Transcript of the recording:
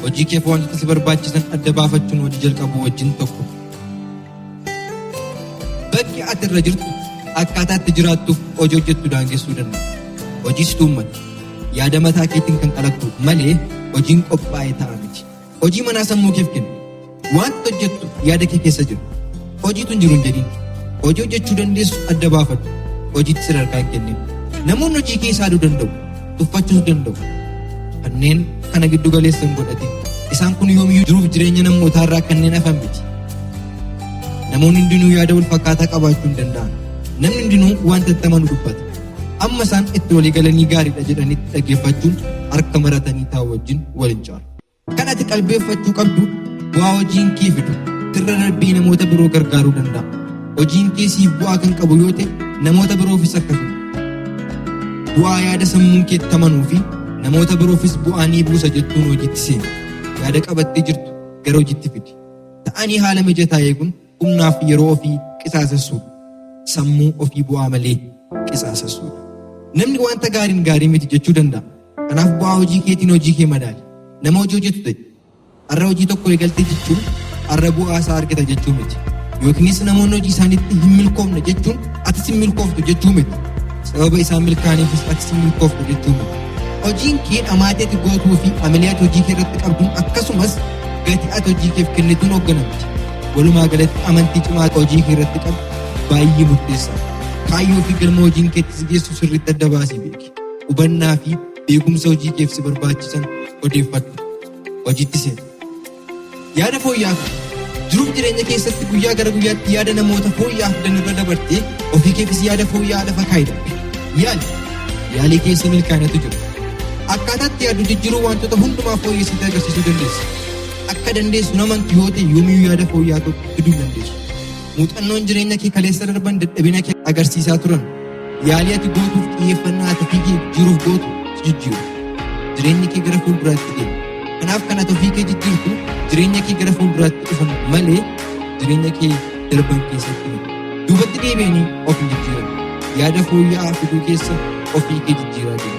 hojii kee fi wantoota si barbaachisan adda baafachuun hojii jalqabuu wajjin tokko. Bakki ati irra jirtu akkaataa itti jiraattuuf hojii hojjettu daangessuu danda'a. Hojii situummata yaada mataa keetiin kan qalaqtu malee hojiin qophaa'ee ta'a miti. Hojii manaa sammuu keef kennu. Wanta hojjettu yaada kee keessa jiru. Hojiitu hin jiru hin jedhin. Hojii hojjechuu dandeessu adda baafadhu. Hojiitti sadarkaa hin kennin. Namoonni hojii kee saaduu danda'u. Tuffachuus danda'u. Kanneen kana giddu galeessa hin godhatin. Isaan kun yoomiyyuu jiruuf jireenya namootaa irraa kanneen hafan miti. Namoonni hundinuu yaada wal fakkaataa qabaachuu hin danda'an. Namni hundinuu wanta itti amanu dubbata. Amma isaan itti walii galanii gaariidha jedhanitti dhaggeeffachuun harka maratanii taa'u wajjin wal hin caalu. Kan ati qalbeeffachuu qabdu bu'aa hojiin kee fidu sirra darbee namoota biroo gargaaruu danda'a. Hojiin kee siif bu'aa kan qabu yoo ta'e namoota biroofis akkasuma. Bu'aa yaada sammuun keetti amanuu fi namoota biroofis bu'aa ni buusa jettuun hojiitti seeni. Yaada qabattee jirtu gara hojiitti fidi. Ta'anii haala mijataa eeguun humnaa fi yeroo ofii qisaasessuudha. Sammuu ofii bu'aa malee qisaasessuudha. Namni wanta gaariin gaarii miti jechuu danda'a. Kanaaf bu'aa hojii keetiin hojii kee madaali. Nama hojii hojjetu ta'e har'a hojii tokko eegaltee jechuun har'a bu'aa isaa argata jechuu miti. Yookiinis namoonni hojii isaaniitti hin milkoofne jechuun atis hin milkooftu jechuu miti. Sababa isaan milkaa'aniifis atis hin milkooftu jechuu miti. Hojiin kee dhamaatii ati gootuu fi amalee ati hojii kee irratti qabduun akkasumas gatii ati hojii keef kennituun hoogganamti. Walumaa galatti amantii cimaa hojii kee irratti qabdu baay'ee murteessaadha. Kaayyoo fi galma hojiin keetti si geessu sirriitti adda baasii beeki. Hubannaa fi beekumsa hojii keef si barbaachisan odeeffadhu. Hojiitti seeni. Yaada fooyya'aa jiruuf jireenya keessatti guyyaa gara guyyaatti yaada namoota fooyya'aa fidan irra dabartee ofii keefis yaada fooyya'aa lafa kaa'idha. Yaalii keessa milkaa'inatu jira. Akkaataatti yaadu jijjiiruu wantoota hundumaa fooyyessitee agarsiisuu dandeessa. Akka dandeessu namantu yoo ta'e yoomiyyuu yaada fooyya'aa tokko fiduu dandeessu. Muuxannoon jireenya kee kaleessa darban dadhabina kee agarsiisaa turan yaalii ati gootuuf xiyyeeffannaa ati ofii kee jijjiiruuf gootu si jijjiiru. Jireenyi kee gara fuulduraatti deema. Kanaaf kan ati ofii kee jijjiirtu jireenya kee gara fuulduraatti dhufan malee jireenya kee darban keessatti duubatti deebi'anii of hin jijjiiran. Yaada fooyya'aa fiduu keessa ofii kee jijjiiraa jiru.